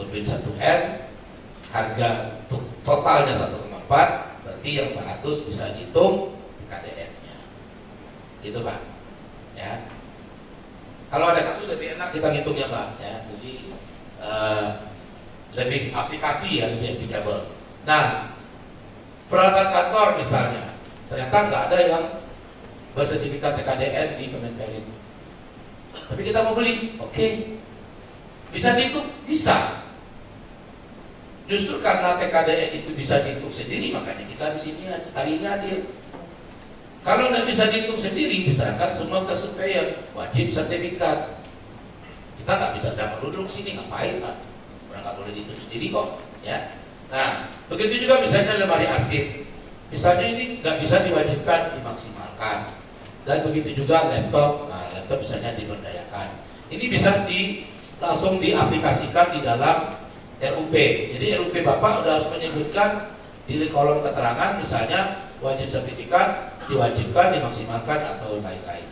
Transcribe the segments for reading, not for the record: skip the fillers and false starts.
turbin 1M, harga totalnya 1,4, berarti yang 400 bisa dihitung KDN-nya. Itu Pak. Ya. Kalau ada kasus lebih enak kita ngitungnya Pak. Ya. Jadi lebih aplikasi ya, lebih applicable. Nah, peralatan kantor misalnya, ternyata nggak ada yang bersertifikat TKDN di Kemenperin. Tapi kita mau beli, oke. Bisa dihitung? Bisa. Justru karena TKDN itu bisa dihitung sendiri, makanya kita di sini hari ini hadir. Kalau nggak bisa dihitung sendiri, misalkan semua ke surveyor wajib sertifikat. Kita nggak bisa duduk sini ngapain Pak? Orang nggak boleh dihitung sendiri kok, ya. Nah, begitu juga misalnya lemari arsip. Misalnya ini nggak bisa diwajibkan dimaksimalkan. Dan begitu juga laptop, nah laptop misalnya diberdayakan. Ini bisa langsung diaplikasikan di dalam RUP. Jadi RUP Bapak udah harus menyebutkan di kolom keterangan misalnya wajib sertifikat, diwajibkan, dimaksimalkan atau lain-lain.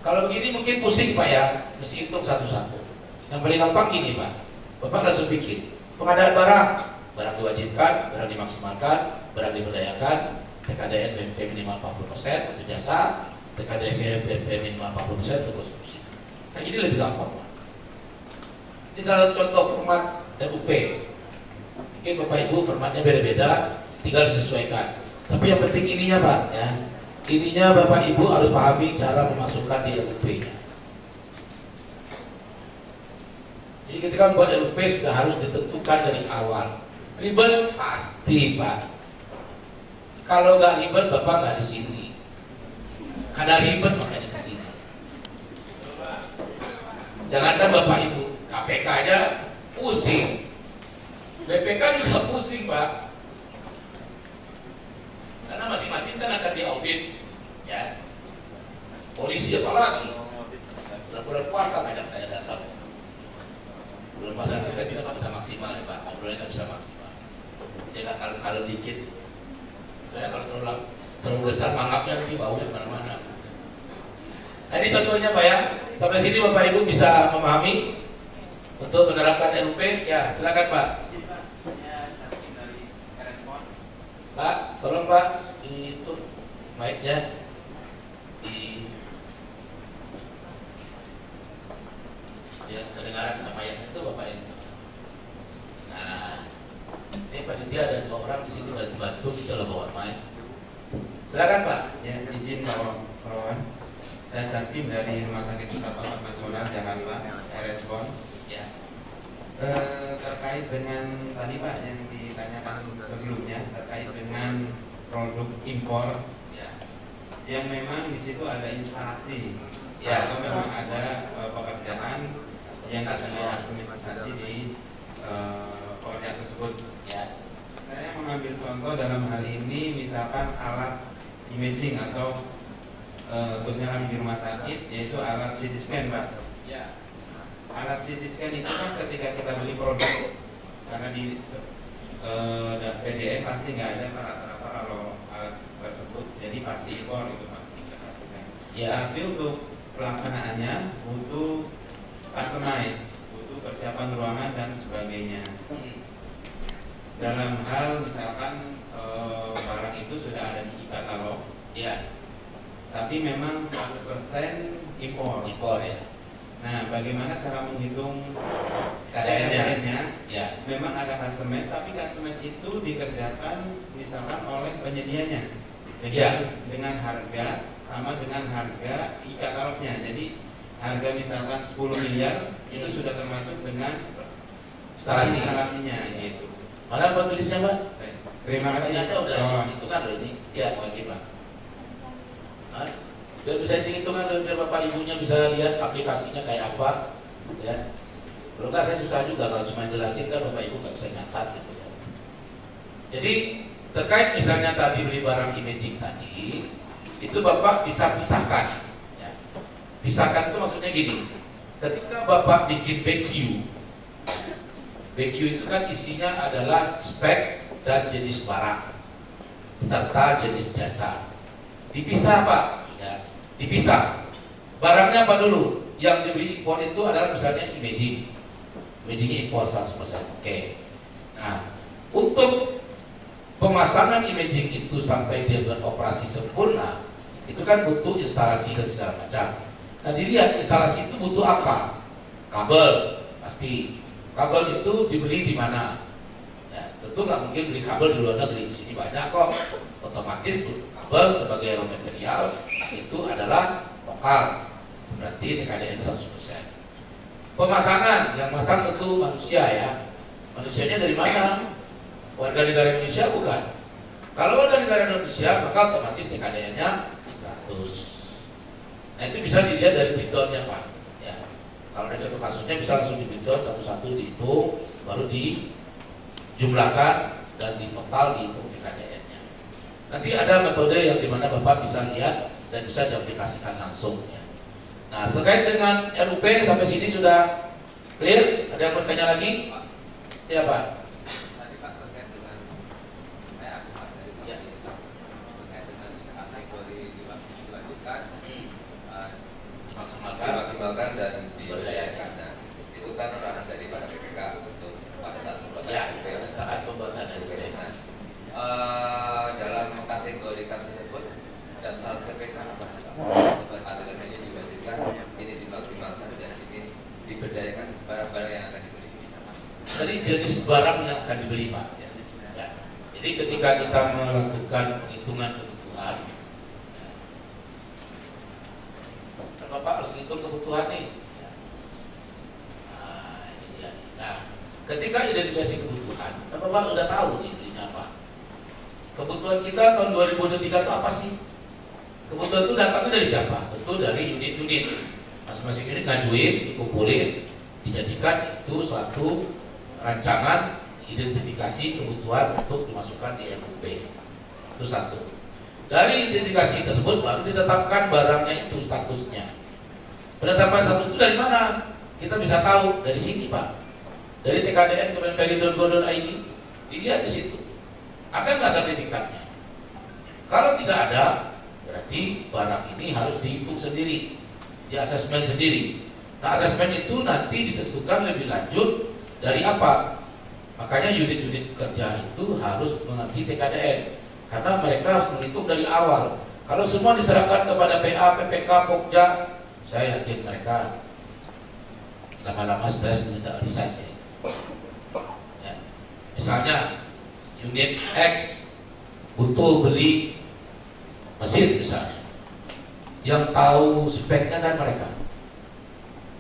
Kalau begini mungkin pusing Pak ya, mesti hitung satu-satu. Yang paling gampang gini Pak, Bapak langsung bikin pengadaan barang diwajibkan, barang dimaksimalkan, barang diberdayakan, TKDN BMP minimal 40% untuk jasa, TKDN BMP minimal 40% untuk konstruksi. Kayak ini lebih gampang Pak. Ini salah satu contoh format RUP. Oke Bapak Ibu, formatnya beda-beda, tinggal disesuaikan. Tapi yang penting ininya Pak ya. Ininya Bapak Ibu harus pahami cara memasukkan di RUP-nya. Jadi ketika membuat RUP sudah harus ditentukan dari awal. Ribet pasti Pak. Kalau nggak ribet Bapak nggak di sini. Karena ribet makanya di sini. Jangankan Bapak Ibu, KPK aja pusing. BPK juga pusing Pak. Karena masing-masing kan akan diaudit, ya. Polisi apalagi. Bulan puasa banyak saya datang. Bulan puasa kita nggak bisa maksimal ya Pak. Bulan nggak bisa maksimal. Jadi kalau dikit. Saya kalau terlalu besar mangapnya nanti baunya kemana-mana. Nah, ini contohnya Pak ya. Sampai sini Bapak Ibu bisa memahami untuk menerapkan RUP. Ya, silakan Pak. Pak, tolong Pak, itu mic-nya di ya kedengaran sama yang itu Bapak ini. Nah, ini panitia ada 2 orang di sini bantu kita bawa mic. Silakan Pak. Ya, izin Pak. Saya Caskim dari Rumah Sakit Pusat Otak Nasional Jakarta, RSPON. Ya. Terkait dengan tadi Pak yang ditanyakan sebelumnya terkait dengan produk impor, Ya. yang memang di situ ada instalasi, Ya. atau memang ada pekerjaan yang administrasi di pekerjaan tersebut. Ya. Saya mengambil contoh dalam hal ini misalkan alat imaging atau khususnya kami di rumah sakit, yaitu alat CT scan Pak. Ya. Alat CT scan itu kan ketika kita beli produk, karena di PDN pasti nggak ada rata-rata kalau alat tersebut, jadi pasti impor itu Pak. Ya. Tapi untuk pelaksanaannya butuh customize, butuh persiapan ruangan dan sebagainya. Dalam hal misalkan barang itu sudah ada di e-katalog, Ya. tapi memang 100% impor. Impor ya. Nah, bagaimana cara menghitung KDN-nya? Ya. Memang ada customize, tapi customize itu dikerjakan misalkan oleh penyedianya dengan harga sama dengan harga e-katalognya. Jadi harga misalkan 10 miliar itu sudah termasuk dengan instalasinya gitu. Mana Pak tulisnya Pak? Terima kasih. Ada udah itu kan loh ini. Ya, terima kasih Pak. Biar bisa dihitung kan, biar Bapak Ibunya bisa lihat aplikasinya kayak apa, ya. Kalau nggak saya susah juga kalau cuma jelasin kan Bapak Ibu nggak bisa nyatat gitu ya. Jadi terkait misalnya tadi beli barang imaging tadi, itu Bapak bisa pisahkan. Ya. Pisahkan itu maksudnya gini, ketika Bapak bikin BQ itu kan isinya adalah spek dan jenis barang serta jenis jasa. Dipisah Pak, ya. Dipisah. Barangnya apa dulu? Yang dibeli impor itu adalah misalnya imaging. imaging impor 100%. Oke. Nah, untuk pemasangan imaging itu sampai dia beroperasi sempurna, itu kan butuh instalasi dan segala macam. Nah, dilihat instalasi itu butuh apa? Kabel, pasti. Kabel itu dibeli di mana? Ya, tentu nggak mungkin beli kabel di luar negeri, di sini banyak kok. Otomatis kabel sebagai raw material itu adalah lokal, berarti TKDN 100%. Pemasangan, yang masang tentu manusia ya. Manusianya dari mana? Warga negara Indonesia bukan? Kalau warga negara Indonesia, maka otomatis TKDN-nya 100. Nah, itu bisa dilihat dari breakdown-nya Pak. Ya. Kalau ada satu kasusnya bisa langsung di breakdown satu-satu dihitung, baru dijumlahkan dan di total dihitung TKDN-nya. Nanti ada metode yang dimana Bapak bisa lihat dan bisa diaplikasikan langsung. Ya. Nah, terkait dengan RUP sampai sini sudah clear? Ada yang bertanya lagi? Ya Pak. Tadi Pak terkait dengan saya aku Pak dari Pak terkait dengan bisa kategori dilanjutkan, dimaksimalkan dan diberdayakan. Nah, itu kan ranah daripada PPK untuk pada saat pembuatan RUP. Pada saat pembuatan RUP. Dalam mengkategorikan tersebut dasar PPK apa? Kategorinya diwajibkan, ini dimaksimalkan dan ini diberdayakan barang-barang yang akan dibeli. Jadi jenis barang yang akan dibeli Pak. Ya. Jadi ketika kita melakukan penghitungan kebutuhan, kan Bapak harus hitung kebutuhan nih. Nah, ini dia. Nah, ketika identifikasi kebutuhan, kan Bapak sudah tahu nih belinya apa. Kebutuhan kita tahun 2023 itu apa sih? Kebutuhan itu datangnya dari siapa? Tentu dari unit-unit. Masing-masing unit ngajuin, dikumpulin, dijadikan itu suatu rancangan identifikasi kebutuhan untuk dimasukkan di RUP. Itu satu. Dari identifikasi tersebut baru ditetapkan barangnya itu statusnya. Penetapan status itu dari mana? Kita bisa tahu dari sini Pak. Dari TKDN Kemenperi.go.id dilihat di situ. Ada nggak sertifikatnya? Kalau tidak ada, berarti barang ini harus dihitung sendiri, di asesmen sendiri. Nah, asesmen itu nanti ditentukan lebih lanjut dari apa? Makanya unit-unit kerja itu harus mengerti TKDN, karena mereka harus menghitung dari awal. Kalau semua diserahkan kepada PA, PPK, Pokja, saya yakin mereka lama-lama stres minta resign. Ya. Misalnya unit X butuh beli mesin misalnya, yang tahu speknya kan mereka,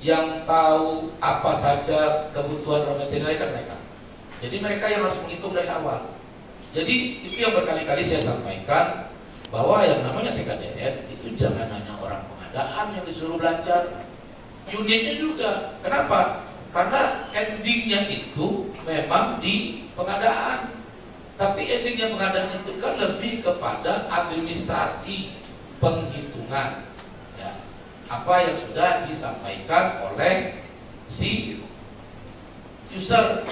yang tahu apa saja kebutuhan raw material kan mereka. Jadi mereka yang harus menghitung dari awal. Jadi itu yang berkali-kali saya sampaikan, bahwa yang namanya TKDN itu jangan hanya orang pengadaan yang disuruh belajar, unitnya juga. Kenapa? Karena endingnya itu memang di pengadaan. Tapi endingnya pengadaan itu kan lebih kepada administrasi penghitungan, ya. Apa yang sudah disampaikan oleh si user.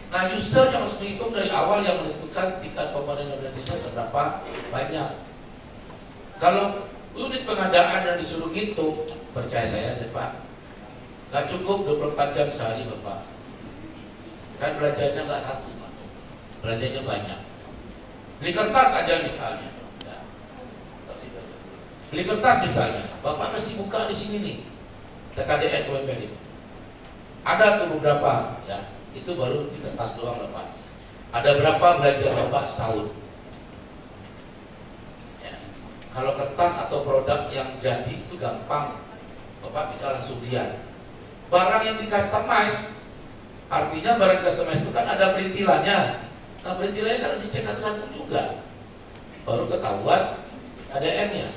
Nah, user yang harus dihitung dari awal yang menentukan tingkat komponennya seberapa banyak. Kalau unit pengadaan yang disuruh hitung, percaya saya deh Pak, gak cukup 24 jam sehari Bapak. Kan belanjanya nggak satu Pak, belanjanya banyak. Beli kertas aja misalnya, ya. Beli kertas misalnya, Bapak mesti buka di sini nih, TKDN Kemenperi. Ada tuh beberapa, ya, itu baru di kertas doang Bapak. Ada berapa belanja Bapak setahun? Ya. Kalau kertas atau produk yang jadi itu gampang, Bapak bisa langsung lihat. Barang yang di customize, artinya barang customize itu kan ada perintilannya. Nah, perintilannya kan harus dicek satu-satu juga, baru ketahuan ADN-nya.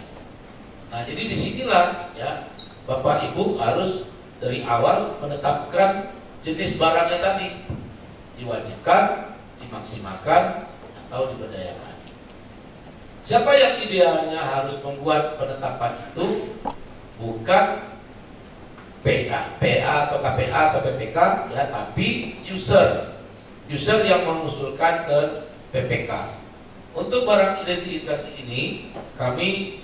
Nah, jadi disinilah ya Bapak Ibu harus dari awal menetapkan jenis barangnya tadi, diwajibkan, dimaksimalkan, atau diberdayakan. Siapa yang idealnya harus membuat penetapan itu? Bukan PA atau KPA atau PPK, ya, tapi user yang mengusulkan ke PPK. Untuk barang identifikasi ini kami